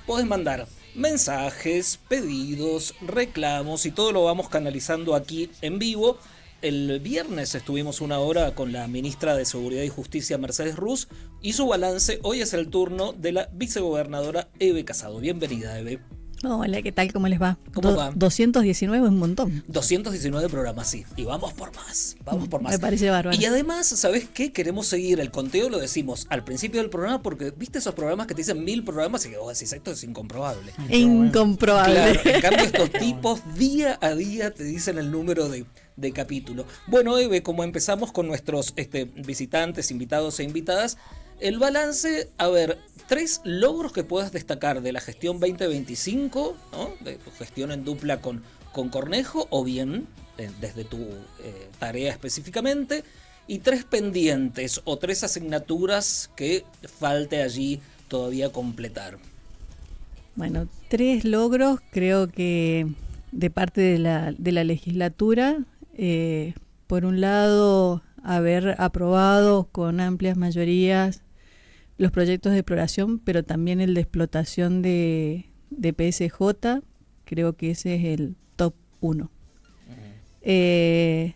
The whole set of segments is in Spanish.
podés mandar mensajes, pedidos, reclamos y todo lo vamos canalizando aquí en vivo. El viernes estuvimos una hora con la ministra de Seguridad y Justicia, Mercedes Ruz, y su balance. Hoy es el turno de la vicegobernadora Eve Casado. Bienvenida, Eve. Hola, ¿qué tal? ¿Cómo les va? ¿Cómo va? 219 es un montón. 219 programas, sí. Y vamos por más. Vamos por más. Me parece bárbaro. Y además, ¿sabes qué? Queremos seguir el conteo, lo decimos al principio del programa, porque viste esos programas que te dicen 1000 programas y que vos decís, esto es incomprobable. Incomprobable. Claro, en cambio estos tipos día a día te dicen el número de capítulo. Bueno, Eve, como empezamos con nuestros visitantes, invitados e invitadas, el balance, a ver, 3 logros que puedas destacar de la gestión 2025, ¿no? De tu gestión en dupla con Cornejo, o bien desde tu tarea específicamente, y 3 pendientes o 3 asignaturas que falte allí todavía completar. Bueno, 3 logros creo que de parte de la legislatura. Por un lado, haber aprobado con amplias mayorías los proyectos de exploración, pero también el de explotación de PSJ, creo que ese es el top 1. En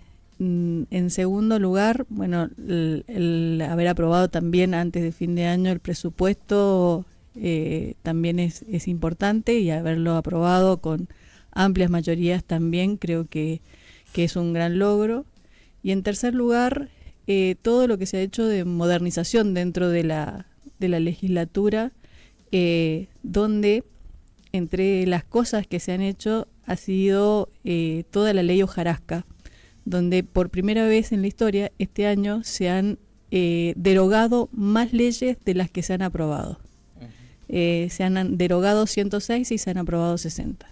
segundo lugar, bueno, el haber aprobado también antes de fin de año el presupuesto también es importante, y haberlo aprobado con amplias mayorías también creo que es un gran logro. Y en tercer lugar, todo lo que se ha hecho de modernización dentro de la legislatura, donde entre las cosas que se han hecho ha sido toda la ley hojarasca, donde por primera vez en la historia este año se han derogado más leyes de las que se han aprobado. Se han derogado 106 y se han aprobado 60.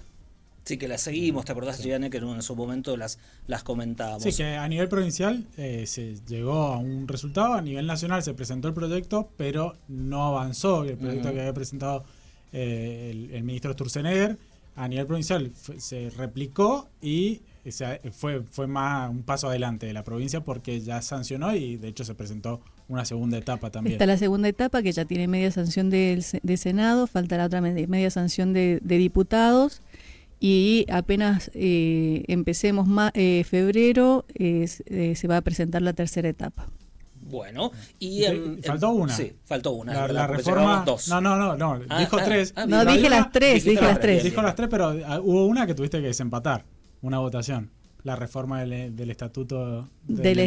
Sí, que las seguimos, ¿te acordás, Gianni, que en su momento las comentábamos? Sí, que a nivel provincial se llegó a un resultado, a nivel nacional se presentó el proyecto, pero no avanzó el proyecto que había presentado el ministro Sturzenegger. A nivel provincial se replicó y fue más un paso adelante de la provincia, porque ya sancionó y de hecho se presentó una segunda etapa también. Está la segunda etapa, que ya tiene media sanción de Senado, falta la otra media sanción de diputados. Y apenas empecemos febrero, se va a presentar la tercera etapa. Bueno, y faltó una. Sí, faltó una. La reforma. No. Dijo 3. No, dije las 3. Dijo las 3, pero hubo una que tuviste que desempatar. Una votación. La reforma del estatuto del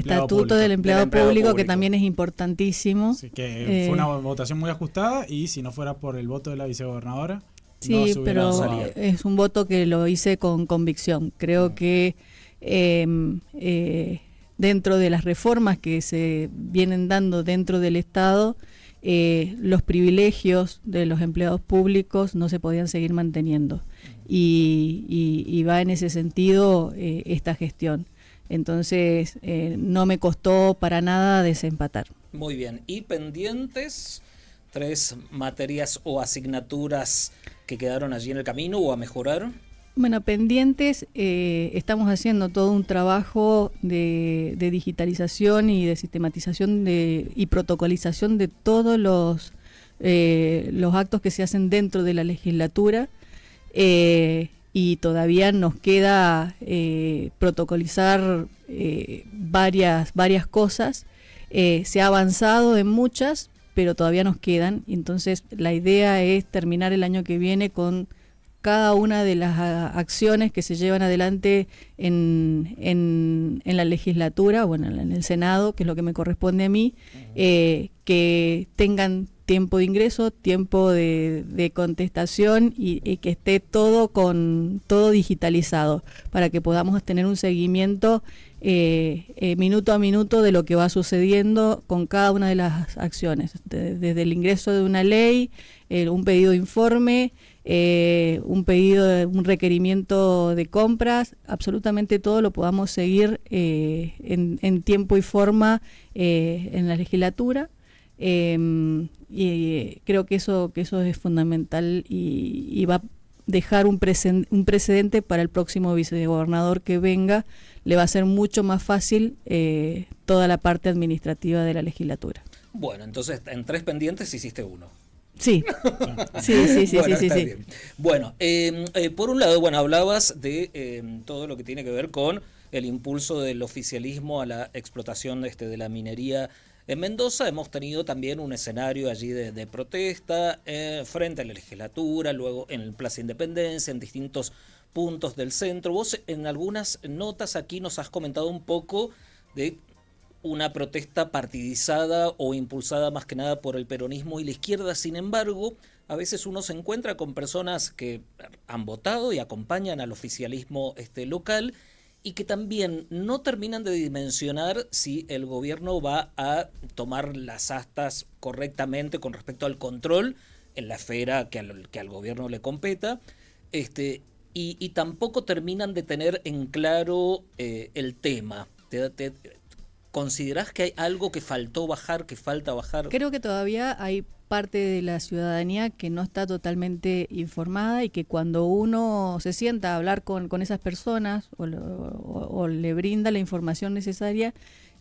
empleado público, que también es importantísimo. Sí, que fue una votación muy ajustada, y si no fuera por el voto de la vicegobernadora. Sí, no, pero es un voto que lo hice con convicción. Creo que dentro de las reformas que se vienen dando dentro del Estado, los privilegios de los empleados públicos no se podían seguir manteniendo. Y va en ese sentido esta gestión. Entonces, no me costó para nada desempatar. Muy bien. ¿Y pendientes? 3 materias o asignaturas que quedaron allí en el camino o a mejorar. Bueno, pendientes, estamos haciendo todo un trabajo de digitalización y de sistematización y protocolización de todos los actos que se hacen dentro de la legislatura, y todavía nos queda protocolizar varias cosas. Se ha avanzado en muchas, pero todavía nos quedan. Entonces la idea es terminar el año que viene con cada una de las acciones que se llevan adelante en la legislatura, bueno, en el Senado, que es lo que me corresponde a mí, que tengan tiempo de ingreso, tiempo de contestación, y que esté todo digitalizado, para que podamos tener un seguimiento minuto a minuto de lo que va sucediendo con cada una de las acciones, desde el ingreso de una ley, un pedido de informe, un requerimiento de compras, absolutamente todo lo podamos seguir en tiempo y forma en la legislatura. Y creo que eso es fundamental, y va a dejar un precedente para el próximo vicegobernador que venga. Le va a ser mucho más fácil toda la parte administrativa de la legislatura. Bueno, entonces en 3 pendientes hiciste 1. Sí, sí. Bueno, está bien. Bueno, por un lado, bueno, hablabas de todo lo que tiene que ver con el impulso del oficialismo a la explotación de la minería en Mendoza. Hemos tenido también un escenario allí de protesta frente a la legislatura, luego en el Plaza Independencia, en distintos puntos del centro. Vos en algunas notas aquí nos has comentado un poco de una protesta partidizada o impulsada más que nada por el peronismo y la izquierda. Sin embargo, a veces uno se encuentra con personas que han votado y acompañan al oficialismo local y que también no terminan de dimensionar si el gobierno va a tomar las astas correctamente con respecto al control en la esfera que al gobierno le competa, y tampoco terminan de tener en claro el tema. ¿Considerás que hay algo que faltó bajar, que falta bajar? Creo que todavía hay parte de la ciudadanía que no está totalmente informada y que cuando uno se sienta a hablar con esas personas o le brinda la información necesaria,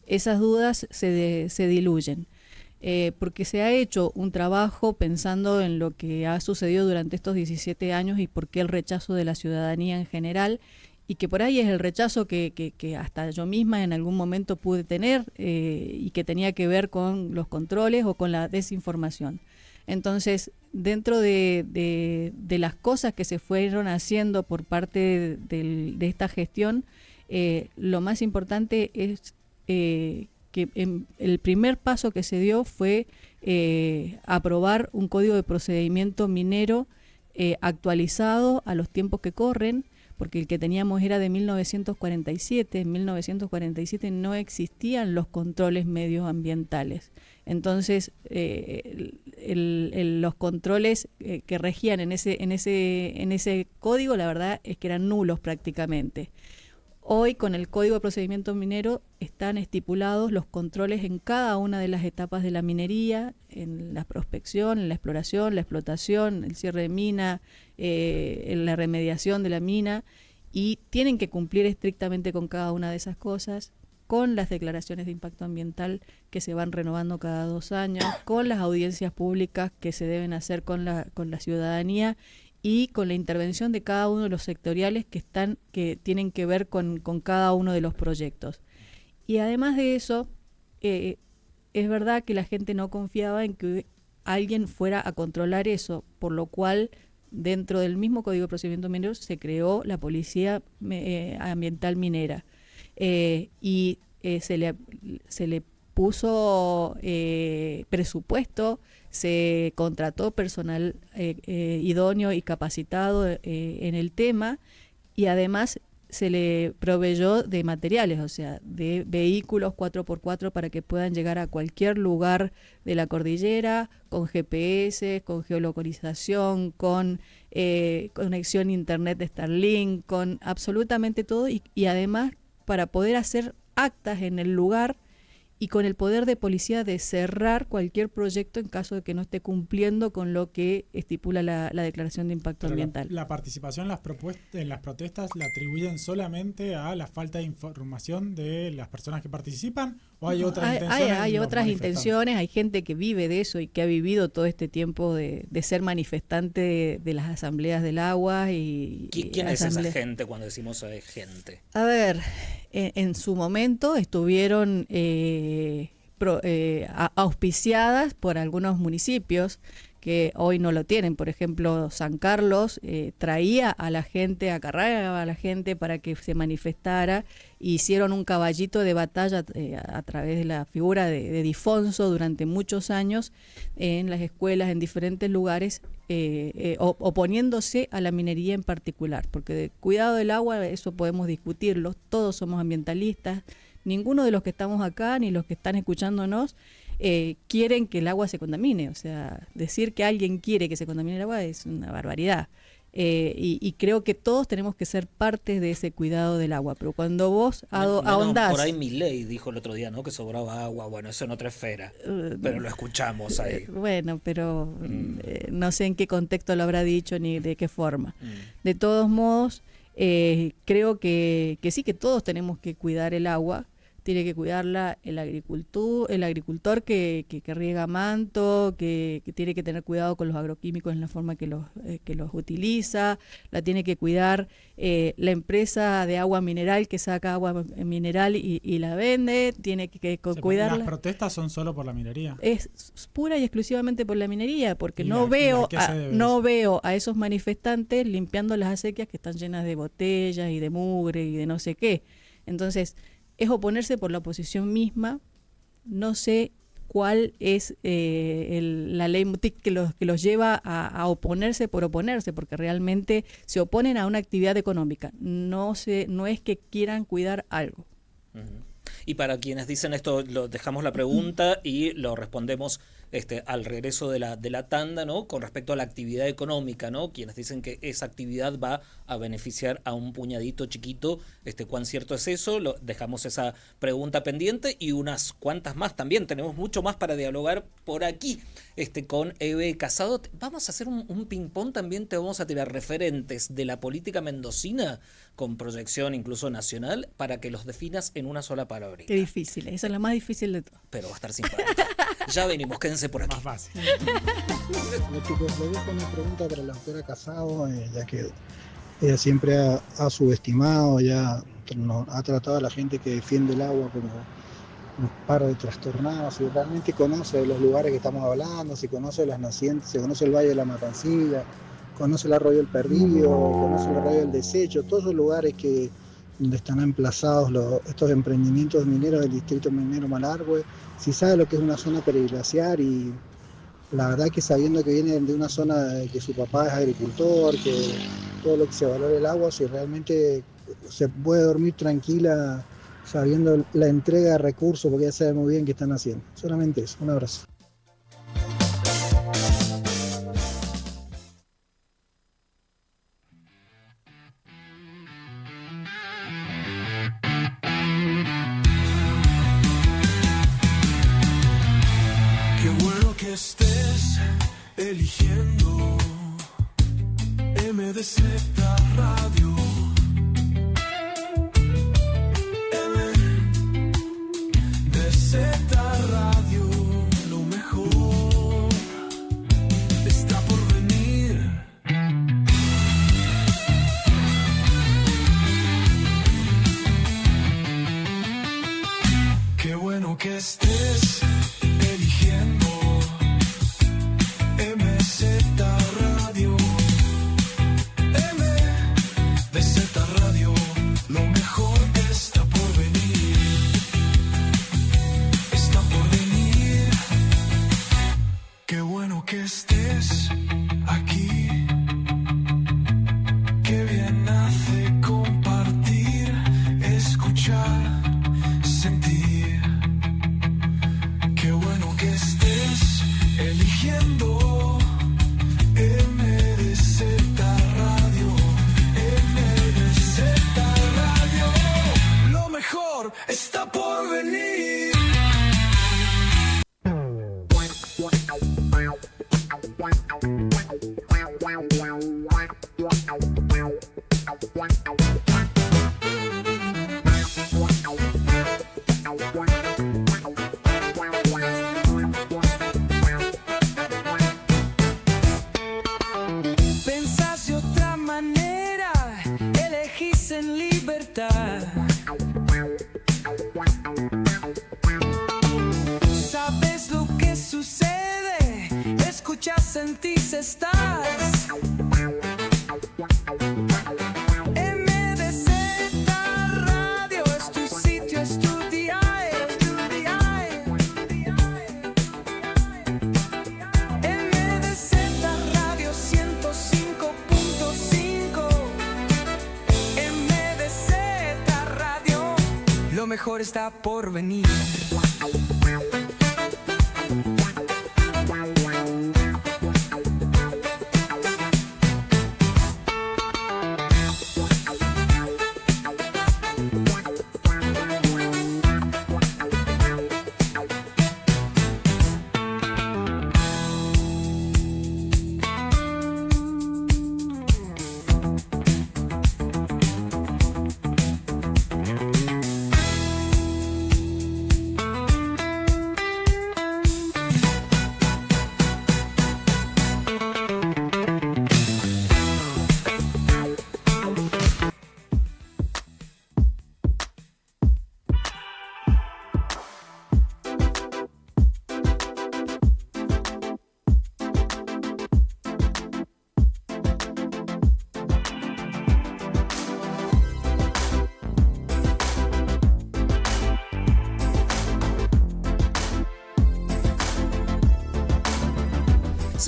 esas dudas se diluyen. Porque se ha hecho un trabajo pensando en lo que ha sucedido durante estos 17 años y por qué el rechazo de la ciudadanía en general, y que por ahí es el rechazo que hasta yo misma en algún momento pude tener y que tenía que ver con los controles o con la desinformación. Entonces, dentro de las cosas que se fueron haciendo por parte de esta gestión, lo más importante es que el primer paso que se dio fue aprobar un código de procedimiento minero actualizado a los tiempos que corren, porque el que teníamos era de 1947. En 1947 no existían los controles medioambientales. Entonces, los controles que regían en ese código, la verdad es que eran nulos prácticamente. Hoy, con el Código de Procedimiento Minero, están estipulados los controles en cada una de las etapas de la minería, en la prospección, en la exploración, la explotación, el cierre de mina, en la remediación de la mina, y tienen que cumplir estrictamente con cada una de esas cosas, con las declaraciones de impacto ambiental que se van renovando cada 2 años, con las audiencias públicas que se deben hacer con la ciudadanía, y con la intervención de cada uno de los sectoriales que tienen que ver con cada uno de los proyectos. Y además de eso, es verdad que la gente no confiaba en que alguien fuera a controlar eso, por lo cual dentro del mismo Código de Procedimiento Minero se creó la Policía Ambiental Minera, y se le puso presupuesto, se contrató personal idóneo y capacitado en el tema, y además se le proveyó de materiales, o sea, de vehículos 4x4 para que puedan llegar a cualquier lugar de la cordillera, con GPS, con geolocalización, con conexión a internet de Starlink, con absolutamente todo, y además para poder hacer actas en el lugar y con el poder de policía de cerrar cualquier proyecto en caso de que no esté cumpliendo con lo que estipula la declaración de impacto ambiental. La participación en las protestas la atribuyen solamente a la falta de información de las personas que participan, ¿o hay otras intenciones? Hay otras intenciones, hay gente que vive de eso y que ha vivido todo este tiempo de ser manifestante de las asambleas del agua. ¿Quién es esa gente cuando decimos gente? A ver, en su momento estuvieron auspiciadas por algunos municipios que hoy no lo tienen. Por ejemplo, San Carlos traía a la gente, acarreaba a la gente para que se manifestara. Hicieron un caballito de batalla a través de la figura de Difonso durante muchos años en las escuelas, en diferentes lugares, oponiéndose a la minería en particular, porque de cuidado del agua, eso podemos discutirlo, todos somos ambientalistas, ninguno de los que estamos acá ni los que están escuchándonos quieren que el agua se contamine. O sea, decir que alguien quiere que se contamine el agua es una barbaridad. Y creo que todos tenemos que ser parte de ese cuidado del agua. Pero cuando vos ahondás... Por ahí Milei dijo el otro día, ¿no?, que sobraba agua. Bueno, eso en otra esfera, pero lo escuchamos ahí. Bueno, pero no sé en qué contexto lo habrá dicho ni de qué forma. De todos modos, creo que sí, que todos tenemos que cuidar el agua, tiene que cuidarla el agricultor que riega manto, que tiene que tener cuidado con los agroquímicos en la forma que los utiliza, la tiene que cuidar la empresa de agua mineral que saca agua mineral y la vende, tiene que cuidarla. Las protestas son solo por la minería. Es pura y exclusivamente por la minería, porque no veo a esos manifestantes limpiando las acequias que están llenas de botellas y de mugre y de no sé qué. Entonces, es oponerse por la oposición misma. No sé cuál es la ley que los lleva a oponerse por oponerse, porque realmente se oponen a una actividad económica. No es que quieran cuidar algo. Uh-huh. Y para quienes dicen esto, lo dejamos la pregunta y lo respondemos al regreso de la tanda, ¿no? Con respecto a la actividad económica, ¿no? Quienes dicen que esa actividad va a beneficiar a un puñadito chiquito, ¿cuán cierto es eso? Dejamos esa pregunta pendiente y unas cuantas más también. Tenemos mucho más para dialogar por aquí con Eve Casado. Vamos a hacer un ping-pong también, te vamos a tirar referentes de la política mendocina con proyección incluso nacional para que los definas en una sola palabra. Qué difícil, esa es la más difícil de todo. Pero va a estar simpático. Ya venimos, quédense por aquí. Más fácil. Bueno, chicos, le dejo una pregunta para la doctora Casado, ya que ella siempre ha subestimado, ya ha tratado a la gente que defiende el agua como unos par de trastornados, si realmente conoce los lugares que estamos hablando, si conoce las nacientes, si conoce el Valle de la Matancilla, conoce el Arroyo del Perdido, conoce el Arroyo del Desecho, todos los lugares donde están emplazados estos emprendimientos mineros del distrito minero Malargüe, si sabe lo que es una zona periglaciar, y la verdad que sabiendo que viene de una zona que su papá es agricultor, que todo lo que se valora el agua, si realmente se puede dormir tranquila sabiendo la entrega de recursos, porque ya sabe muy bien qué están haciendo. Solamente eso, un abrazo. Estés eligiendo MDZ Radio. MDZ Radio, lo mejor está por venir. Qué bueno que estés eligiendo MZ Radio, MDZ Radio, lo mejor está por venir, está por venir. Qué bueno que estés aquí, qué bien hace compartir, escuchar, sentir. Qué bueno que estés eligiendo MDZ Radio, MDZ Radio, lo mejor está por venir. Pensás de otra manera, elegís en libertad. Sabes lo que sucede, escuchas, sentís, estás. MDZ Radio es tu sitio, es tu dial, MDZ Radio 105.5. MDZ Radio, lo mejor está por venir.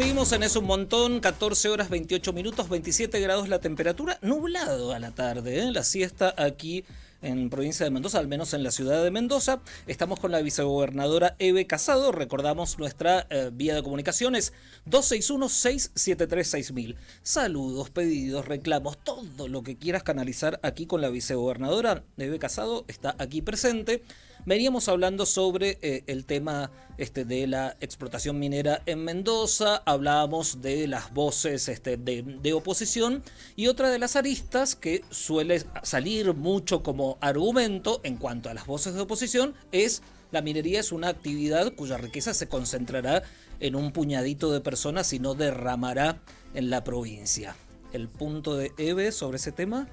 Seguimos en Es un Montón, 14 horas 28 minutos, 27 grados la temperatura, nublado a la tarde, ¿eh? La siesta aquí en provincia de Mendoza, al menos en la ciudad de Mendoza. Estamos con la vicegobernadora Eve Casado. Recordamos nuestra vía de comunicaciones 261-673-6000. Saludos, pedidos, reclamos, todo lo que quieras canalizar aquí con la vicegobernadora Eve Casado está aquí presente. Veníamos hablando sobre el tema de la explotación minera en Mendoza, hablábamos de las voces de oposición, y otra de las aristas que suele salir mucho como argumento en cuanto a las voces de oposición es: la minería es una actividad cuya riqueza se concentrará en un puñadito de personas y no derramará en la provincia. ¿El punto de Eve sobre ese tema?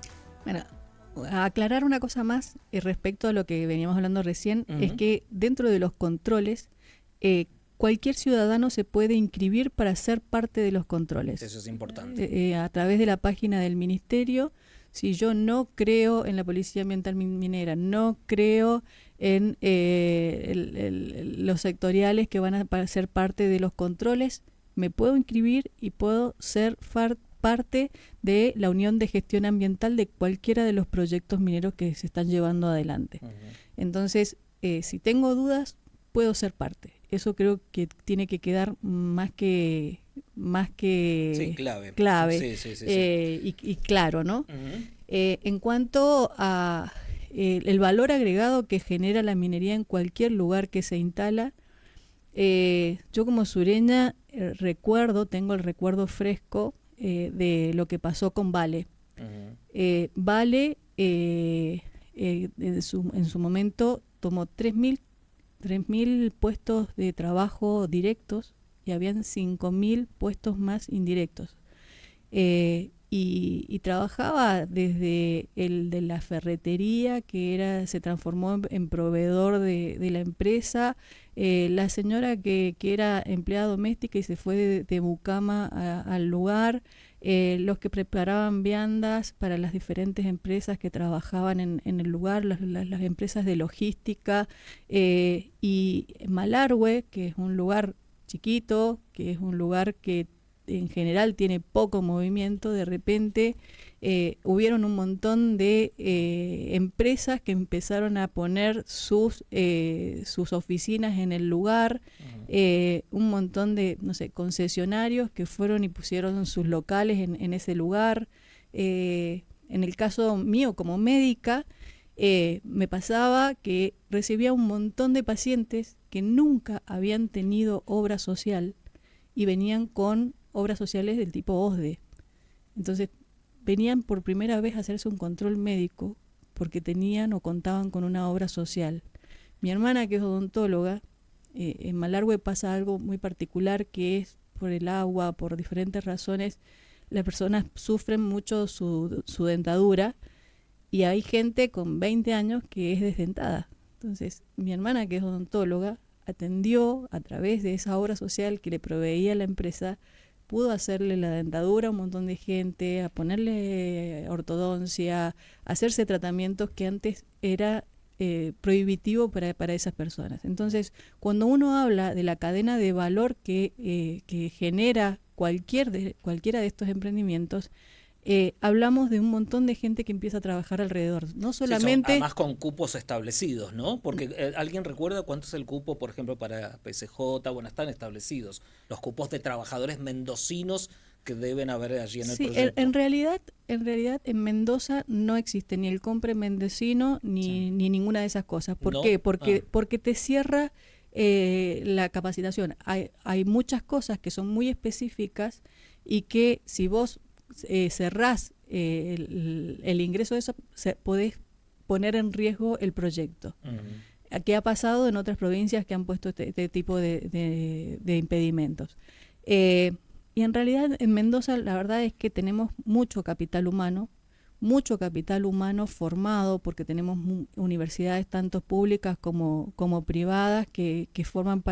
Bueno, a aclarar una cosa más respecto a lo que veníamos hablando recién, es que dentro de los controles, cualquier ciudadano se puede inscribir para ser parte de los controles. Eso es importante. A través de la página del ministerio. Si yo no creo en la Policía Ambiental Minera, no creo en los sectoriales que van a ser parte de los controles, me puedo inscribir y puedo ser parte de la Unión de Gestión Ambiental de cualquiera de los proyectos mineros que se están llevando adelante. Entonces, si tengo dudas, puedo ser parte. Eso creo que tiene que quedar más que sí, clave sí. Y claro, ¿no? En cuanto a el valor agregado que genera la minería en cualquier lugar que se instala, yo como sureña tengo el recuerdo fresco de lo que pasó con Vale. Vale en su momento tomó 3.000 puestos de trabajo directos y habían 5.000 puestos más indirectos. Y trabajaba desde el de la ferretería, que se transformó en proveedor de la empresa, la señora que era empleada doméstica y se fue de mucama al lugar, los que preparaban viandas para las diferentes empresas que trabajaban en el lugar, las empresas de logística, y Malargüe, que es un lugar chiquito, que es un lugar que en general tiene poco movimiento. De repente hubieron un montón de empresas que empezaron a poner sus oficinas en el lugar, un montón de concesionarios que fueron y pusieron sus locales en ese lugar. En el caso mío como médica, me pasaba que recibía un montón de pacientes que nunca habían tenido obra social y venían con obras sociales del tipo OSDE. Entonces venían por primera vez a hacerse un control médico porque tenían o contaban con una obra social. Mi hermana, que es odontóloga, en Malargüe pasa algo muy particular, que es por el agua, por diferentes razones, las personas sufren mucho su dentadura, y hay gente con 20 años que es desdentada. Entonces mi hermana, que es odontóloga, atendió a través de esa obra social que le proveía la empresa, pudo hacerle la dentadura a un montón de gente, a ponerle ortodoncia, a hacerse tratamientos que antes era prohibitivo para esas personas. Entonces, cuando uno habla de la cadena de valor que genera cualquiera de estos emprendimientos, hablamos de un montón de gente que empieza a trabajar alrededor. No solamente... además con cupos establecidos, ¿no? Porque ¿alguien recuerda cuánto es el cupo, por ejemplo, para PCJ? Bueno, están establecidos los cupos de trabajadores mendocinos que deben haber allí en el proyecto. En realidad en Mendoza no existe ni el compre mendocino ni ninguna de esas cosas. ¿Por qué? Porque te cierra la capacitación. Hay muchas cosas que son muy específicas y que si vos cerrás el ingreso de eso, podés poner en riesgo el proyecto. ¿Qué ha pasado en otras provincias que han puesto este tipo de impedimentos? Y en realidad en Mendoza la verdad es que tenemos mucho capital humano formado, porque tenemos universidades tanto públicas como privadas que forman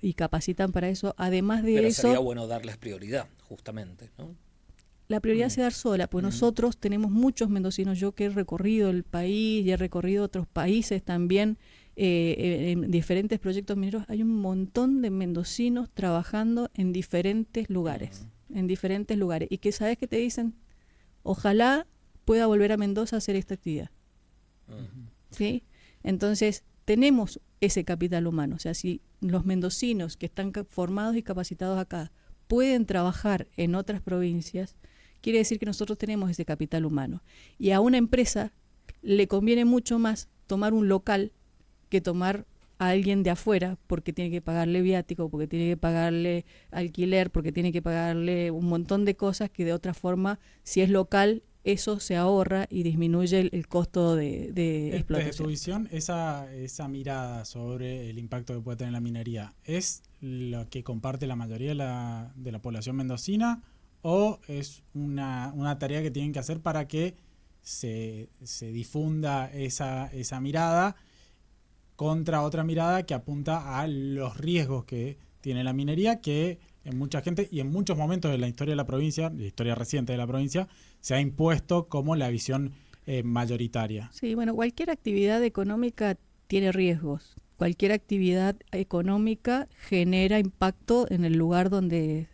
y capacitan para eso. Además de eso... Pero sería bueno darles prioridad, justamente, ¿no? La prioridad se da sola, pues nosotros tenemos muchos mendocinos. Yo que he recorrido el país y he recorrido otros países también, en diferentes proyectos mineros, hay un montón de mendocinos trabajando en diferentes lugares, y que sabes que te dicen, ojalá pueda volver a Mendoza a hacer esta actividad. ¿Sí? Entonces, tenemos ese capital humano. O sea, si los mendocinos que están formados y capacitados acá pueden trabajar en otras provincias, quiere decir que nosotros tenemos ese capital humano. Y a una empresa le conviene mucho más tomar un local que tomar a alguien de afuera, porque tiene que pagarle viático, porque tiene que pagarle alquiler, porque tiene que pagarle un montón de cosas que de otra forma, si es local, eso se ahorra y disminuye el costo de explotación. Desde tu visión, esa mirada sobre el impacto que puede tener la minería, ¿es lo que comparte la mayoría de la población mendocina o es una tarea que tienen que hacer para que se difunda esa mirada contra otra mirada que apunta a los riesgos que tiene la minería, que en mucha gente y en muchos momentos de la historia de la provincia, la historia reciente de la provincia, se ha impuesto como la visión mayoritaria? Sí, bueno, cualquier actividad económica tiene riesgos. Cualquier actividad económica genera impacto en el lugar donde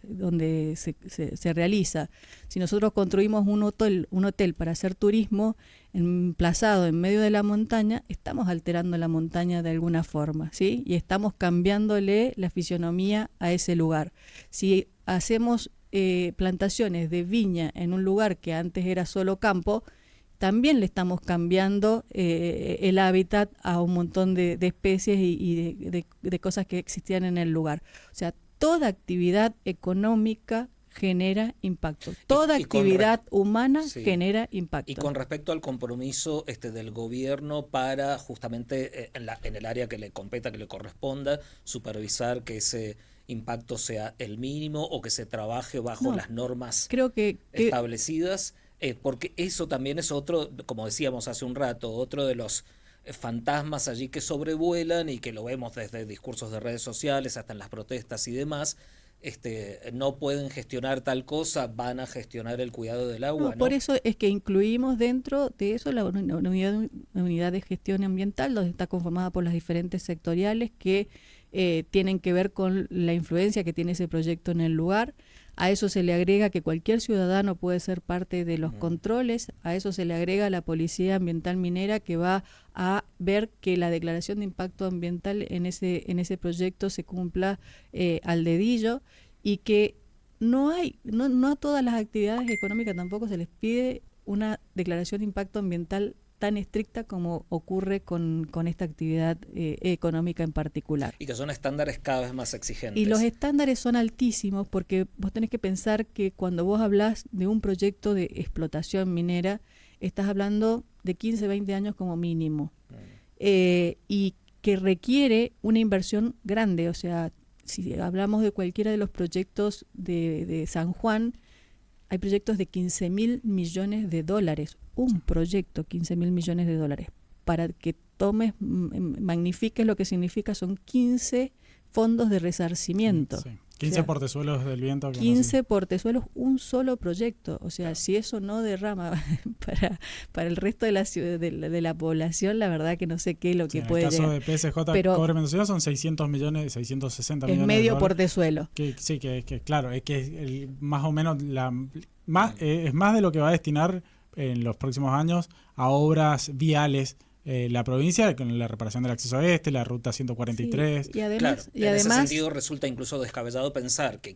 se realiza. Si nosotros construimos un hotel para hacer turismo emplazado en medio de la montaña, estamos alterando la montaña de alguna forma, ¿sí? Y estamos cambiándole la fisionomía a ese lugar. Si hacemos plantaciones de viña en un lugar que antes era solo campo, también le estamos cambiando el hábitat a un montón de especies y de cosas que existían en el lugar. O sea, toda actividad económica genera impacto. Toda actividad humana genera impacto. Y con respecto al compromiso del gobierno para justamente en el área que le competa, que le corresponda, supervisar que ese impacto sea el mínimo o que se trabaje bajo las normas establecidas. Porque eso también es otro, como decíamos hace un rato, otro de los fantasmas allí que sobrevuelan y que lo vemos desde discursos de redes sociales hasta en las protestas y demás. No pueden gestionar tal cosa, van a gestionar el cuidado del agua. ¿No? Por eso es que incluimos dentro de eso la unidad de gestión ambiental, donde está conformada por las diferentes sectoriales que tienen que ver con la influencia que tiene ese proyecto en el lugar. A eso se le agrega que cualquier ciudadano puede ser parte de los controles, a eso se le agrega la Policía Ambiental Minera, que va a ver que la declaración de impacto ambiental en ese proyecto se cumpla al dedillo, y que no a todas las actividades económicas tampoco se les pide una declaración de impacto ambiental tan estricta como ocurre con esta actividad económica en particular. Y que son estándares cada vez más exigentes. Y los estándares son altísimos, porque vos tenés que pensar que cuando vos hablás de un proyecto de explotación minera, estás hablando de 15, 20 años como mínimo. Y que requiere una inversión grande. O sea, si hablamos de cualquiera de los proyectos de San Juan, hay proyectos de 15.000 millones de dólares. Un proyecto, 15.000 millones de dólares. Para que tomes, magnifiques lo que significa, son 15 fondos de resarcimiento. Sí. 15 o sea, portezuelos del viento. 15 portezuelos, un solo proyecto. O sea, si eso no derrama para el resto de la ciudad, de la población, la verdad que no sé qué es lo que puede llegar. En el caso de PSJ Cobre Mendocino son 600 millones, 660 millones. Es medio portezuelo. Sí, claro, es que más o menos es más de lo que va a destinar en los próximos años a obras viales la provincia, con la reparación del acceso la ruta 143. Sí, y además, en ese sentido resulta incluso descabellado pensar que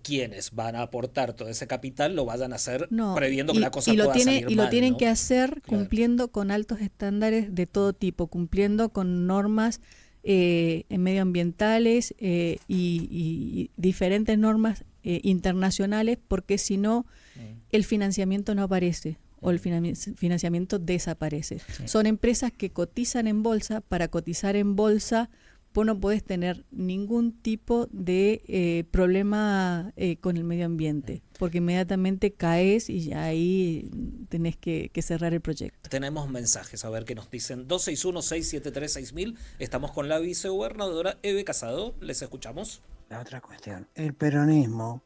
quienes van a aportar todo ese capital lo vayan a hacer previendo que la cosa pueda salir mal. Y lo tienen que hacer cumpliendo con altos estándares de todo tipo, cumpliendo con normas medioambientales y diferentes normas internacionales, porque si no, el financiamiento no aparece o el financiamiento desaparece. Sí. Son empresas que cotizan en bolsa. Para cotizar en bolsa, vos no podés tener ningún tipo de problema con el medio ambiente, porque inmediatamente caes y ya ahí tenés que cerrar el proyecto. Tenemos mensajes, a ver qué nos dicen. 261-673-6000. Estamos con la vicegobernadora Eve Casado. Les escuchamos. La otra cuestión, el peronismo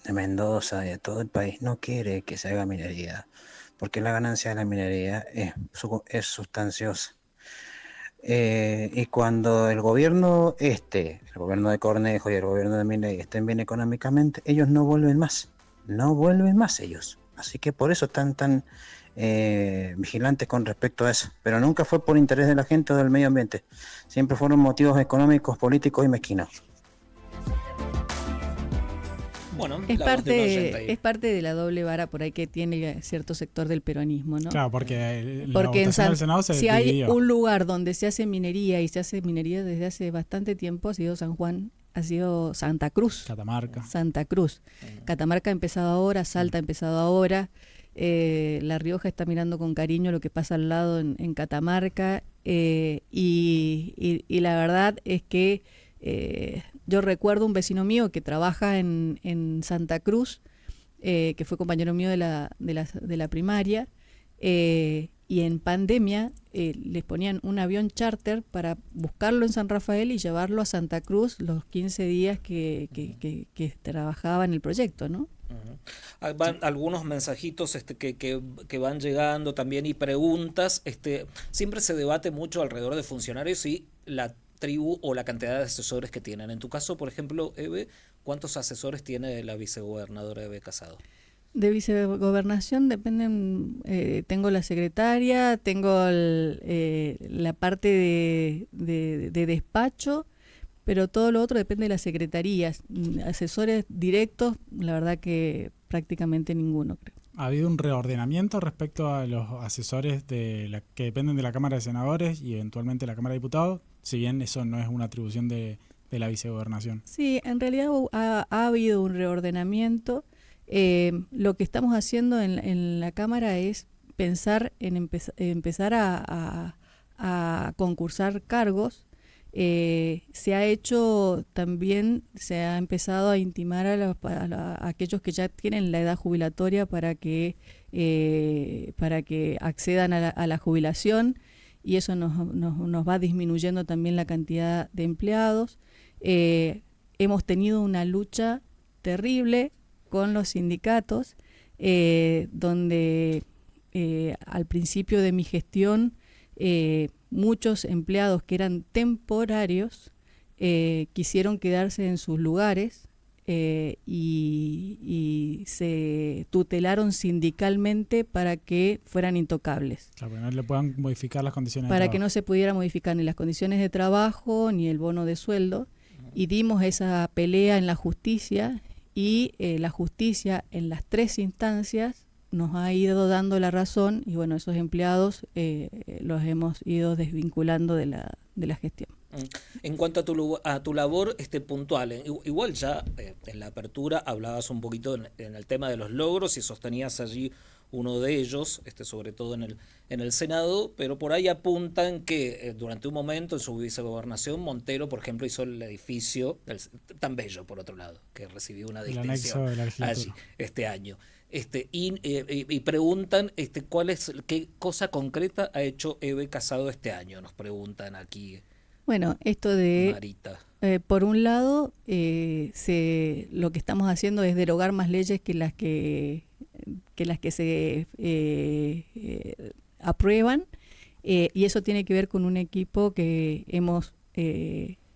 de Mendoza y de todo el país no quiere que se haga minería, porque la ganancia de la minería es sustanciosa. Y cuando el gobierno el gobierno de Cornejo y el gobierno de Milei estén bien económicamente, ellos no vuelven más ellos. Así que por eso están tan vigilantes con respecto a eso. Pero nunca fue por interés de la gente o del medio ambiente. Siempre fueron motivos económicos, políticos y mezquinos. Bueno, Es la voz de un oyente parte, ahí. es parte de la doble vara por ahí que tiene cierto sector del peronismo, ¿no? Claro, porque la Porque votación del Senado se si hay dividió. un lugar donde se hace minería y se hace minería desde hace bastante tiempo, ha sido San Juan, ha sido Santa Cruz. Catamarca. Santa Cruz. Catamarca ha empezado ahora, Salta ha empezado ahora, La Rioja está mirando con cariño lo que pasa al lado en Catamarca, y la verdad es que yo recuerdo un vecino mío que trabaja en Santa Cruz, que fue compañero mío de la primaria, y en pandemia les ponían un avión charter para buscarlo en San Rafael y llevarlo a Santa Cruz los 15 días que trabajaba en el proyecto, ¿no? Ujú. Van algunos mensajitos que van llegando también y preguntas. Siempre se debate mucho alrededor de funcionarios y la tribu o la cantidad de asesores que tienen. En tu caso, por ejemplo, Eve, ¿cuántos asesores tiene la vicegobernadora Eve Casado? De vicegobernación dependen, tengo la secretaria, tengo la parte de despacho, pero todo lo otro depende de las secretarías. Asesores directos, la verdad que prácticamente ninguno, creo. Ha habido un reordenamiento respecto a los asesores que dependen de la Cámara de Senadores y eventualmente la Cámara de Diputados, si bien eso no es una atribución de la vicegobernación. Sí, en realidad ha habido un reordenamiento. Lo que estamos haciendo en la Cámara es pensar en empezar a concursar cargos. Se ha hecho también, se ha empezado a intimar a aquellos que ya tienen la edad jubilatoria para que accedan a la jubilación, y eso nos va disminuyendo también la cantidad de empleados. Hemos tenido una lucha terrible con los sindicatos, donde al principio de mi gestión muchos empleados que eran temporarios quisieron quedarse en sus lugares, y se tutelaron sindicalmente para que fueran intocables. Claro, que no le puedan modificar las condiciones de Para trabajo. que no se pudiera modificar ni las condiciones de trabajo ni el bono de sueldo, y dimos esa pelea en la justicia, y la justicia en las 3 instancias nos ha ido dando la razón, y bueno, esos empleados los hemos ido desvinculando de la gestión. En cuanto a tu labor puntual, igual ya en la apertura hablabas un poquito en el tema de los logros y sostenías allí uno de ellos, sobre todo en el Senado, pero por ahí apuntan que durante un momento en su vicegobernación Montero, por ejemplo, hizo el edificio tan bello, por otro lado, que recibió una El distinción anexo de la legislatura. allí este año. Y preguntan qué cosa concreta ha hecho Eve Casado este año, nos preguntan aquí, Bueno, esto de, Marita. por un lado, lo que estamos haciendo es derogar más leyes que las que se aprueban, y eso tiene que ver con un equipo que hemos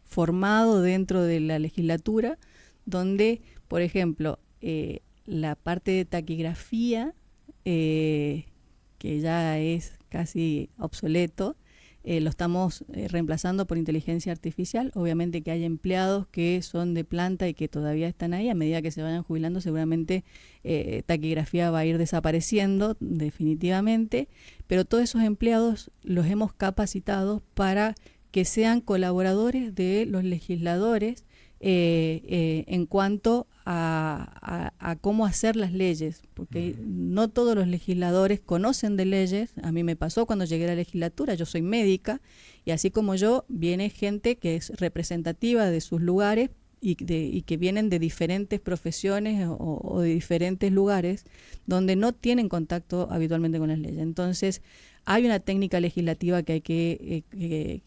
formado dentro de la legislatura, donde, por ejemplo, la parte de taquigrafía, que ya es casi obsoleto, lo estamos reemplazando por inteligencia artificial. Obviamente que hay empleados que son de planta y que todavía están ahí. A medida que se vayan jubilando, seguramente taquigrafía va a ir desapareciendo definitivamente, pero todos esos empleados los hemos capacitado para que sean colaboradores de los legisladores en cuanto a cómo hacer las leyes, porque no todos los legisladores conocen de leyes. A mí me pasó cuando llegué a la legislatura, yo soy médica, y así como yo, viene gente que es representativa de sus lugares y que vienen de diferentes profesiones o de diferentes lugares donde no tienen contacto habitualmente con las leyes. Entonces, hay una técnica legislativa que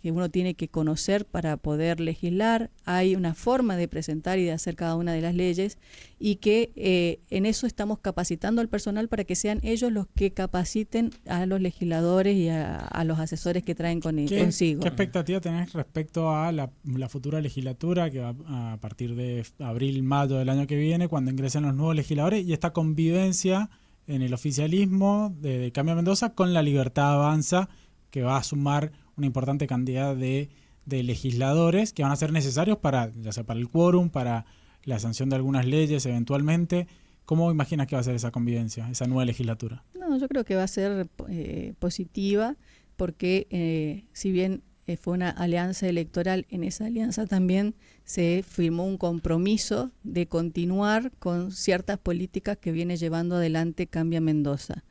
uno tiene que conocer para poder legislar, hay una forma de presentar y de hacer cada una de las leyes, y que en eso estamos capacitando al personal para que sean ellos los que capaciten a los legisladores y a los asesores que traen consigo. ¿Qué expectativa tenés respecto a la futura legislatura que va a partir de abril, mayo del año que viene, cuando ingresen los nuevos legisladores, y esta convivencia en el oficialismo de Cambia Mendoza con la Libertad Avanza, que va a sumar una importante cantidad de legisladores que van a ser necesarios ya sea para el quórum, para la sanción de algunas leyes eventualmente? ¿Cómo imaginas que va a ser esa convivencia, esa nueva legislatura? No, yo creo que va a ser positiva, porque si bien fue una alianza electoral, en esa alianza también se firmó un compromiso de continuar con ciertas políticas que viene llevando adelante Cambia Mendoza.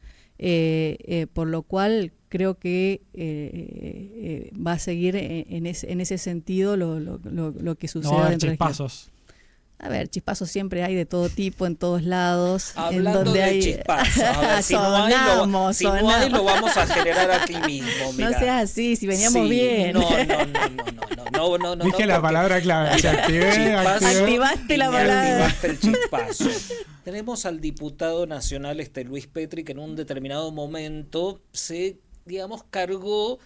Por lo cual creo que va a seguir en ese sentido lo que suceda no, dentro de chispazos. A ver, chispazos siempre hay de todo tipo, en todos lados. Hablando en donde de hay... chispazos, a ver, si no hay, lo vamos a generar aquí mismo. Mirá. No seas así, si veníamos bien. No. Dije la palabra clave. Activaste la palabra. Activaste el chispazo. Tenemos al diputado nacional Luis Petri, que en un determinado momento se, cargó...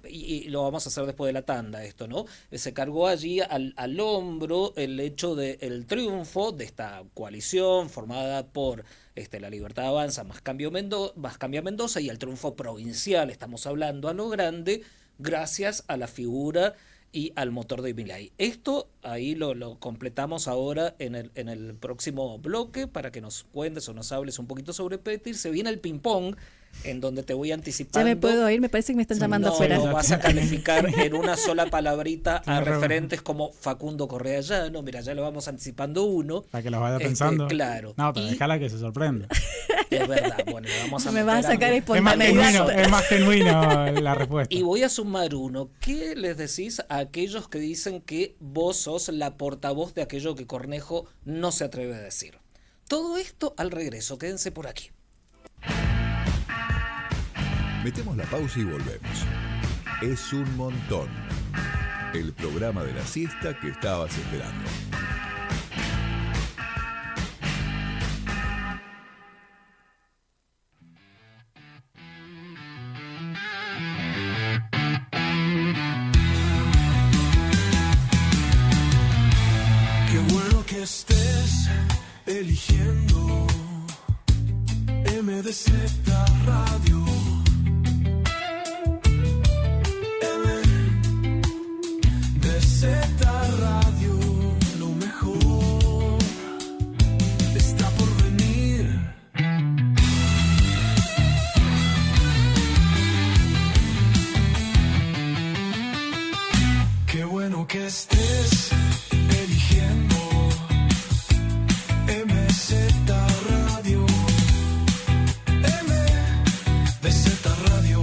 y lo vamos a hacer después de la tanda esto, ¿no? Se cargó allí al hombro el hecho del triunfo de esta coalición formada por la Libertad Avanza más Cambia Mendoza, y el triunfo provincial, estamos hablando a lo grande, gracias a la figura y al motor de Milei. Esto ahí lo completamos ahora en el próximo bloque, para que nos cuentes o nos hables un poquito sobre Petri. Se viene el ping-pong, en donde te voy anticipando. ¿Ya me puedo ir? Me parece que me están llamando afuera. No, vas a calificar en una sola palabrita a referentes como Facundo Correa Llano. Mira, ya lo vamos anticipando uno. Para que los vaya pensando. Claro. No, pero déjala que se sorprenda. Es verdad. Bueno, le vamos a me vas a sacar espontaneidad. Es más genuino la respuesta. Y voy a sumar uno. ¿Qué les decís a aquellos que dicen que vos sos la portavoz de aquello que Cornejo no se atreve a decir? Todo esto al regreso. Quédense por aquí. Metemos la pausa y volvemos. Es un montón. El programa de la siesta que estabas esperando. Qué bueno que estés eligiendo MDZ Radio. MDZ Radio, lo mejor está por venir. Qué bueno que estés eligiendo MZ Radio. MZ Radio,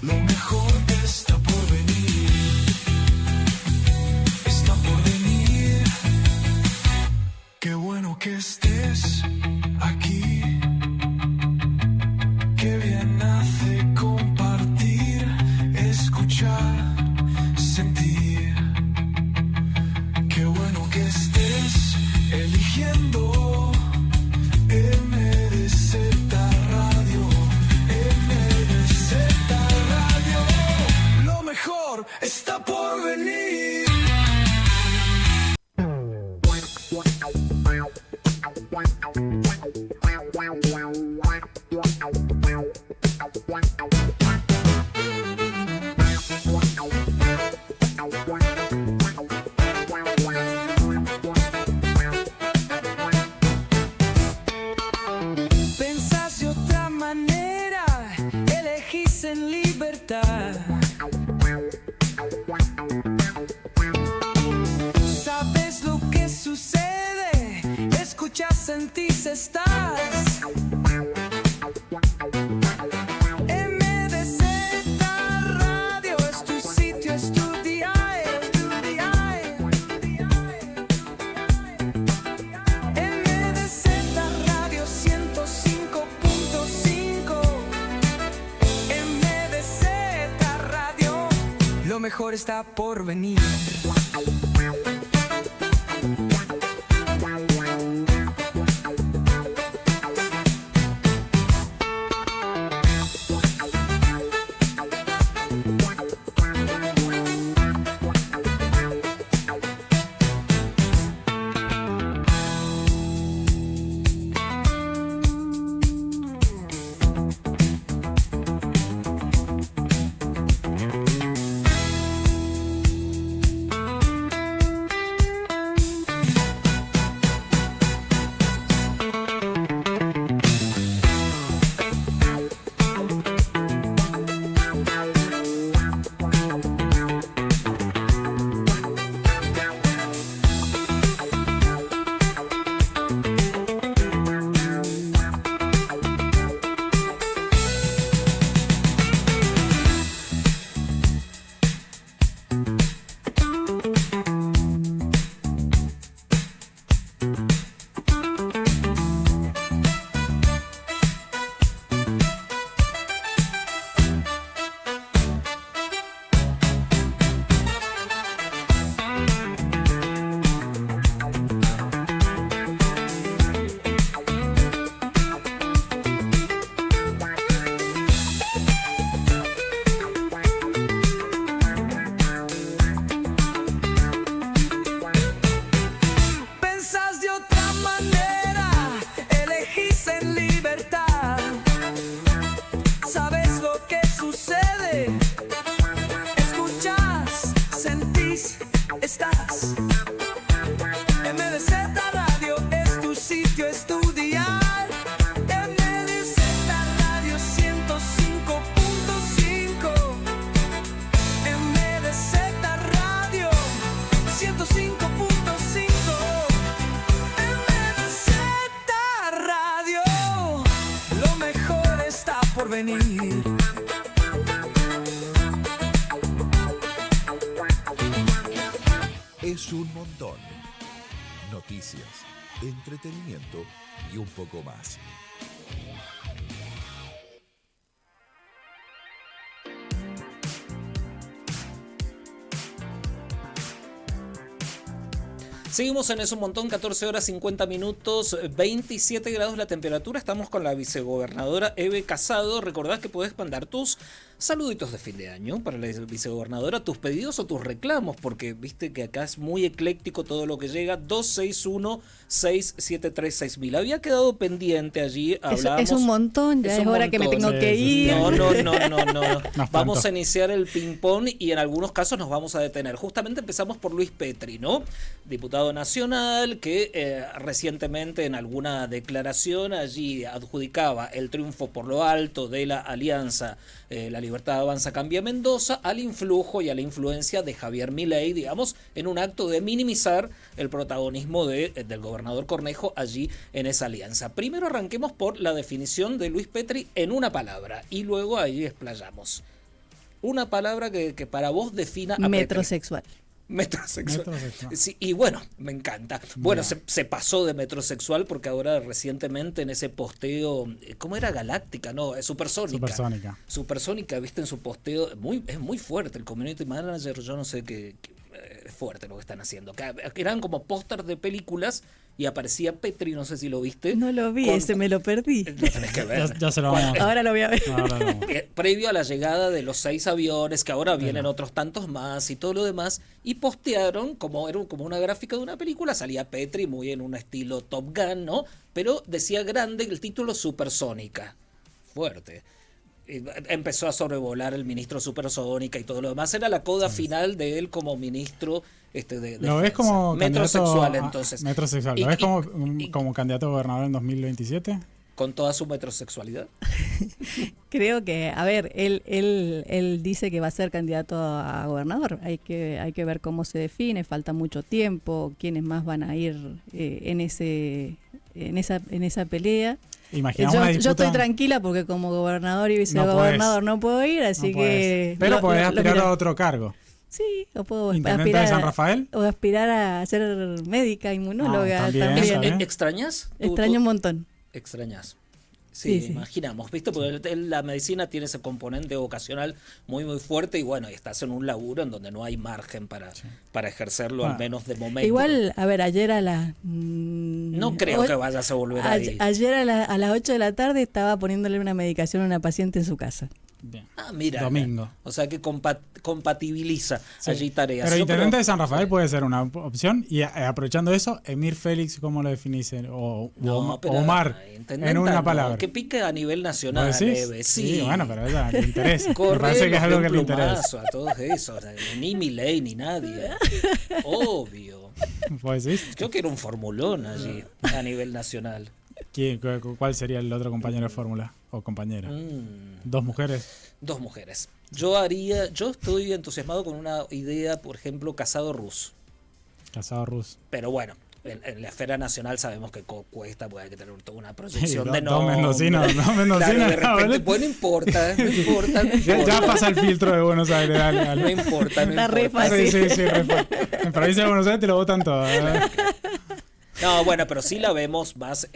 lo mejor está por venir. Está por venir. Qué bueno que estés aquí. Qué bien hace compartir, escuchar, sentir. Qué bueno que estés eligiendo MDZ Radio. MDZ Radio, lo mejor está por venir. Pensás de otra manera, elegís en libertad. Sabes lo que sucede, escuchas, sentís, estás. mejor está por venir. Es un montón. Noticias, entretenimiento y un poco más. Seguimos en Es un montón, 14 horas 50 minutos, 27 grados la temperatura. Estamos con la vicegobernadora Eve Casado. Recordad que podés mandar tus saluditos de fin de año para la vicegobernadora, tus pedidos o tus reclamos, porque viste que acá es muy ecléctico todo lo que llega. 261-673-6000. Había quedado pendiente allí. Es un montón, ya es hora que me tengo que ir. No. Vamos a iniciar el ping-pong y en algunos casos nos vamos a detener. Justamente empezamos por Luis Petri, ¿no? Diputado nacional que recientemente en alguna declaración allí adjudicaba el triunfo por lo alto de la alianza La Libertad Avanza Cambia Mendoza al influjo y a la influencia de Javier Milei, digamos, en un acto de minimizar el protagonismo del gobernador Cornejo allí en esa alianza. Primero arranquemos por la definición de Luis Petri en una palabra y luego ahí explayamos. Una palabra que para vos defina a metrosexual. Metrosexual. Sí, y bueno, me encanta. Bueno, se pasó de metrosexual porque ahora recientemente en ese posteo, ¿cómo era? Galáctica, no, es Supersónica. Supersónica, viste en su posteo, es muy fuerte el community manager, yo no sé qué es fuerte lo que están haciendo. Que eran como pósters de películas y aparecía Petri, no sé si lo viste. No lo vi, ese me lo perdí. Lo tenés que ver. Ya se lo vamos a ver. Ahora lo voy a ver. Previo a la llegada de los 6 aviones, que ahora vienen otros tantos más y todo lo demás, y postearon, como una gráfica de una película, salía Petri muy en un estilo Top Gun, ¿no? Pero decía grande el título Supersónica. Fuerte. Empezó a sobrevolar el ministro Supersónica y todo lo demás. Era la coda final de él como ministro de ¿Lo ves como metrosexual, entonces? Metrosexual. ¿Lo ves como candidato a gobernador en 2027? ¿Con toda su metrosexualidad? Creo que, a ver, él dice que va a ser candidato a gobernador. Hay que ver cómo se define, falta mucho tiempo, quiénes más van a ir en esa pelea. Yo estoy tranquila porque como gobernador y vicegobernador no puedo ir, así que... Pero podés aspirar a otro cargo. Sí, o puedo ¿Intendente de San Rafael? O aspirar a ser médica, inmunóloga. También. ¿Extrañas? Extraño un montón. Extrañas. Sí, Sí. imaginamos, ¿viste? Porque la medicina tiene ese componente vocacional muy, muy fuerte y bueno, y estás en un laburo en donde no hay margen para ejercerlo, al menos de momento. Igual, a ver, ayer a las... No creo que vayas a volver ahí. Ayer a las 8 de la tarde estaba poniéndole una medicación a una paciente en su casa. Bien. Ah, mira. Domingo. O sea que compatibiliza Sí. allí tareas. Pero Yo intendente creo- de San Rafael puede ser una opción. Y aprovechando eso, Emir Félix, ¿cómo lo definís? O pero, Omar, intendenta, en una no, palabra. que pique a nivel nacional, ¿Vos decís? Eve, Sí, bueno, pero a ella le interesa. Me Corre parece que es algo que le interesa. a todos esos. Ni Milei ni nadie. Obvio. ¿Vos decís? Yo quiero un formulón allí a nivel nacional. ¿Cuál sería el otro compañero de fórmula? O compañera. ¿Dos mujeres? 2 mujeres. Yo estoy entusiasmado con una idea, por ejemplo, Casado Rus. Casado Rus. Pero bueno, en la esfera nacional sabemos que cuesta, porque hay que tener toda una proyección Sí, de dos nombres. mendocinos, Claro, de repente, ¿vale? pues no importa. Ya pasa el filtro de Buenos Aires, dale. No importa, no Está re importa. fácil. Sí, re fácil. En provincia de Buenos Aires te lo votan todo. No, bueno, pero sí la vemos más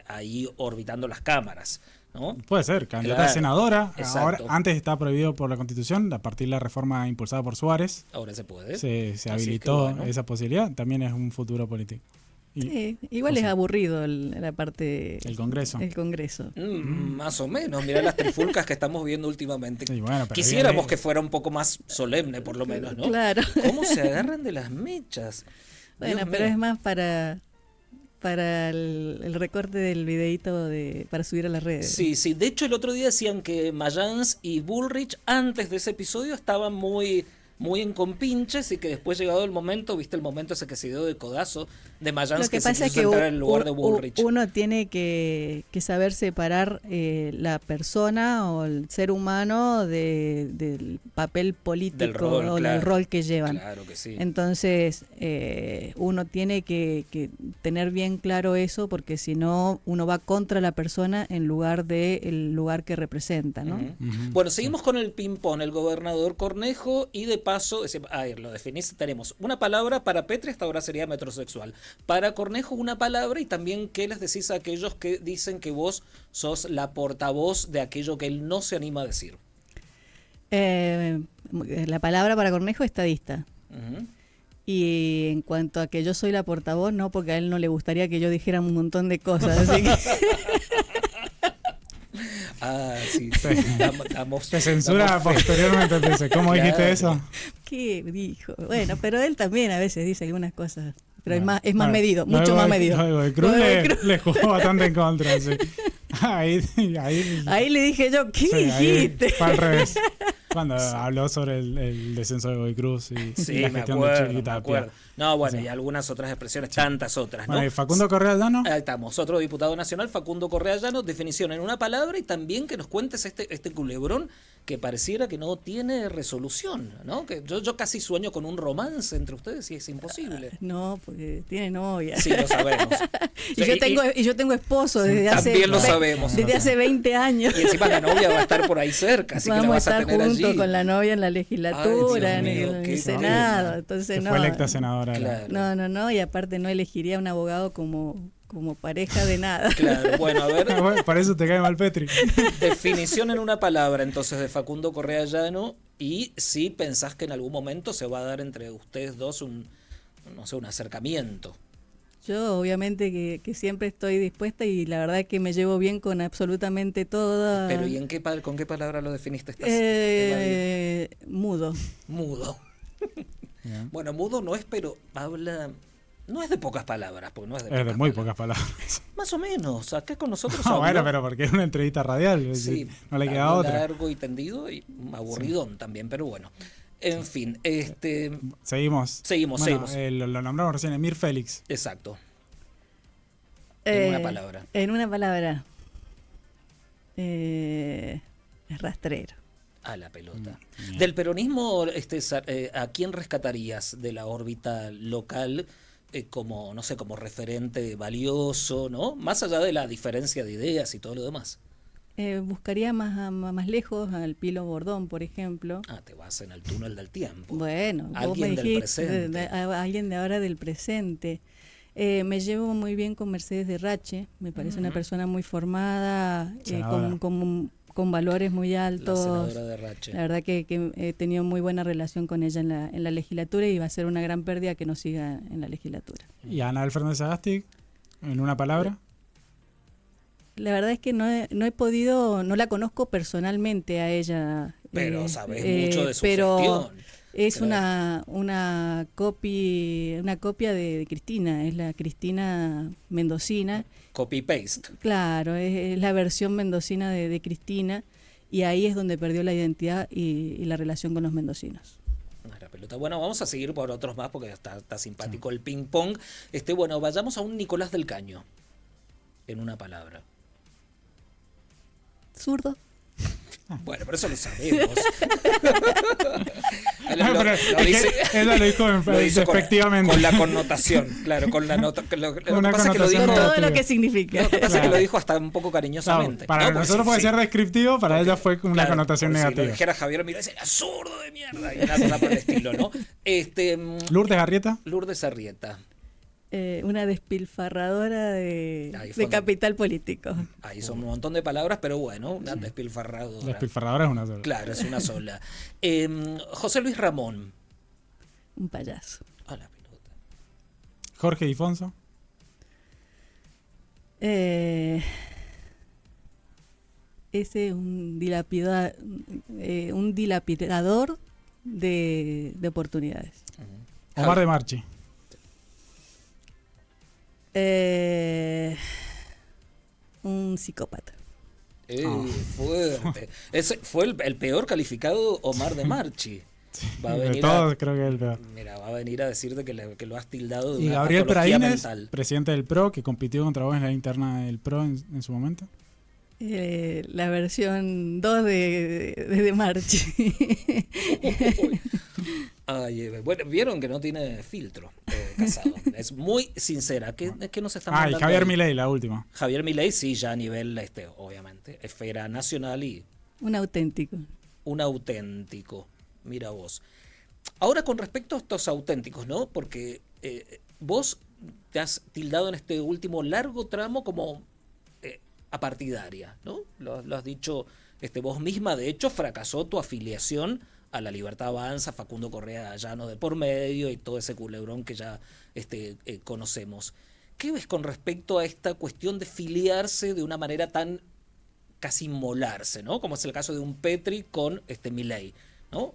ahí orbitando las cámaras, ¿no? Puede ser, candidata a Claro, senadora. exacto. Ahora, antes está prohibido por la Constitución, a partir de la reforma impulsada por Suárez, Ahora se puede. se Así habilitó que bueno. esa posibilidad. También es un futuro político. Y Sí, igual o es sea, aburrido la parte... el Congreso. El Congreso. Más o menos, mirá las trifulcas que estamos viendo últimamente. Sí, bueno, pero Quisiéramos viene- que fuera un poco más solemne, por lo menos, ¿no? Claro. ¿Cómo se agarran de las mechas? Bueno, Dios pero mío. es más para el recorte del videíto para subir a las redes. Sí, sí. De hecho, el otro día decían que Mayans y Bullrich, antes de ese episodio, estaban muy en compinches y que después, llegado el momento, viste el momento ese que se dio de codazo de Mayans, Lo que se pasa es quiso que sentar en el lugar de Bullrich. uno tiene que saber separar la persona o el ser humano del papel político Del rol, o claro. del rol que llevan. Claro que sí. Entonces, uno tiene que tener bien claro eso, porque si no, uno va contra la persona en lugar del lugar que representa, ¿no? Ujú. Ujú. Bueno, seguimos con el ping-pong, el gobernador Cornejo, y de paso, a ver, lo definís, tenemos una palabra para Petri, hasta ahora sería metrosexual. Para Cornejo una palabra, y también qué les decís a aquellos que dicen que vos sos la portavoz de aquello que él no se anima a decir. La palabra para Cornejo, estadista. Ujú. Y en cuanto a que yo soy la portavoz, no, porque a él no le gustaría que yo dijera un montón de cosas. Así que Ah, sí, damos, Te censura damos fe. posteriormente, dice, ¿cómo dijiste Claro. eso? ¿qué dijo? Bueno, pero él también a veces dice algunas cosas. Pero Bueno, es más bueno, medido, luego mucho más de- medido. luego de Cruz Luego de le, Cruz. le jugó bastante en contra, sí. Ahí Ahí le dije yo, ¿qué sí, ahí dijiste? fue al revés. Cuando habló sobre el descenso de Godoy Cruz y Sí, la me gestión acuerdo, de me Chiquitapia. acuerdo. No, bueno, Sí. y algunas otras expresiones, tantas otras, ¿no? Bueno, y Facundo Correa Llano, Ahí estamos, otro diputado nacional, Facundo Correa Llano, definición en una palabra, y también que nos cuentes este culebrón que pareciera que no tiene resolución, ¿no? Que yo casi sueño con un romance entre ustedes y es imposible. No, porque tiene novia. Sí, lo sabemos. Y yo tengo esposo desde hace También lo sabemos. desde hace 20 años. Y encima la novia va a estar por ahí cerca, así que la Vamos a vas a estar tener juntos allí. con la novia en la legislatura, Ay, Dios mío, en qué el Senado. tema. Entonces que no. fue electa senadora. Claro. No, y aparte no elegiría un abogado como pareja de nada. Claro, bueno, a ver, Bueno, por eso te cae mal Petri. definición en una palabra entonces de Facundo Correa Llano, y si pensás que en algún momento se va a dar entre ustedes dos un acercamiento. Yo obviamente que siempre estoy dispuesta, y la verdad es que me llevo bien con absolutamente todo. Pero ¿y con qué palabra lo definiste? Mudo. Mudo. Bien. Bueno, mudo no es, pero habla... No es de pocas palabras, porque no es de Es de pocas muy palabras. pocas palabras. Más o menos, acá con nosotros Ah, habló, bueno, pero porque es una entrevista radial, es sí, decir, no le queda habló otra. largo y tendido y aburridón también, pero bueno. En fin, Seguimos. Seguimos. Lo nombramos recién, Emir Félix. Exacto. En una palabra. En una palabra. Es rastrero. A la pelota. Bien. Del peronismo, ¿a quién rescatarías de la órbita local como, no sé, como referente valioso, ¿no? Más allá de la diferencia de ideas y todo lo demás. Buscaría más lejos al Pilo Bordón, por ejemplo. Ah, te vas en el túnel del tiempo. Bueno, vos Alguien me del dijiste presente. alguien de ahora del presente. Me llevo muy bien con Mercedes Derrache, me parece una persona muy formada, con valores muy altos. La senadora Derrache. La verdad que he tenido muy buena relación con ella en la legislatura y va a ser una gran pérdida que no siga en la legislatura. ¿Y Anabel Fernández Sagasti, en una palabra? La verdad es que no he podido, no la conozco personalmente a ella. Pero sabes mucho de su pero gestión. Es una copia de Cristina, es la Cristina mendocina. Copy-paste. Claro, es la versión mendocina de Cristina, y ahí es donde perdió la identidad y la relación con los mendocinos. La pelota. Bueno, vamos a seguir por otros más porque está simpático el ping-pong. Bueno, vayamos a un Nicolás del Caño, en una palabra. Zurdo. Bueno, pero eso lo sabemos. Ella lo dijo efectivamente. Con la connotación, claro, con la nota. Lo que pasa es que lo dijo, con todo lo que significa. Lo que pasa es que lo dijo hasta un poco cariñosamente. No, para nosotros puede ser descriptivo, para ella fue una connotación negativa. Si lo dijera Javier Milei, sería zurdo de mierda. Y nada por el estilo, ¿no? Lourdes Arrieta. Lourdes Arrieta. Una despilfarradora de capital político. Ahí son un montón de palabras, pero bueno, una despilfarradora. Despilfarradora es una sola. Claro, es una sola. José Luis Ramón. Un payaso. A la pelota. Jorge Difonso. Ese un dilapidador de oportunidades. Omar de Marchi. Un psicópata. Fuerte. Ese fue el peor calificado, Omar de Marchi. Va a venir de todos creo que es el peor. Mira, va a venir a decirte que lo has tildado de y una Gabriel patología Praínez, mental. Presidente del PRO, que compitió contra vos en la interna del PRO en su momento. La versión 2 de Marchi. Ay, bueno, vieron que no tiene filtro, Casado. Es muy sincera. ¿Qué nos está mandando? Y Javier Milei, la última. Javier Milei, sí, ya a nivel, obviamente, esfera nacional y... Un auténtico. Un auténtico. Mira vos. Ahora con respecto a estos auténticos, ¿no? Porque vos te has tildado en este último largo tramo como apartidaria, ¿no? Lo has dicho vos misma. De hecho, fracasó tu afiliación a La Libertad Avanza, Facundo Correa Llano de por medio y todo ese culebrón que ya conocemos. ¿Qué ves con respecto a esta cuestión de filiarse de una manera tan casi inmolarse, ¿no? Como es el caso de un Petri con Milei, ¿no?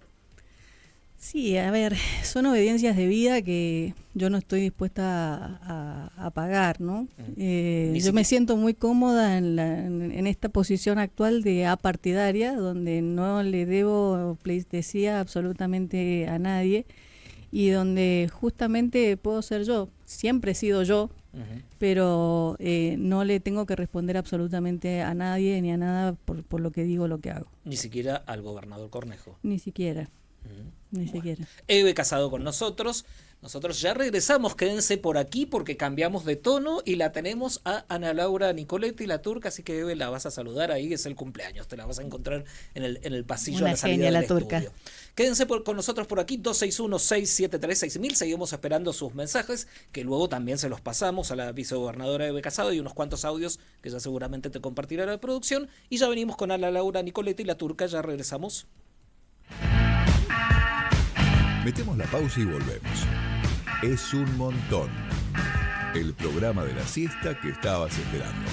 Sí, a ver, son obediencias de vida que yo no estoy dispuesta a pagar, ¿no? Yo me siento muy cómoda en esta posición actual de apartidaria, donde no le debo pleitesía absolutamente a nadie y donde justamente puedo ser yo. Siempre he sido yo, pero no le tengo que responder absolutamente a nadie ni a nada por lo que digo, lo que hago. Ni siquiera al gobernador Cornejo. Ni siquiera. Ni siquiera. Eve Casado con nosotros. Nosotros ya regresamos, quédense por aquí porque cambiamos de tono y la tenemos a Ana Laura Nicoletti, la turca, así que Eve la vas a saludar ahí, es el cumpleaños, te la vas a encontrar en el pasillo una a la salida genia, del la turca. estudio. Quédense con nosotros por aquí, 261-673-6000, seguimos esperando sus mensajes, que luego también se los pasamos a la vicegobernadora Eve Casado y unos cuantos audios que ya seguramente te compartirá la producción, y ya venimos con Ana Laura Nicoletti, la turca, ya regresamos. Metemos la pausa y volvemos. Es un montón. El programa de la siesta que estabas esperando.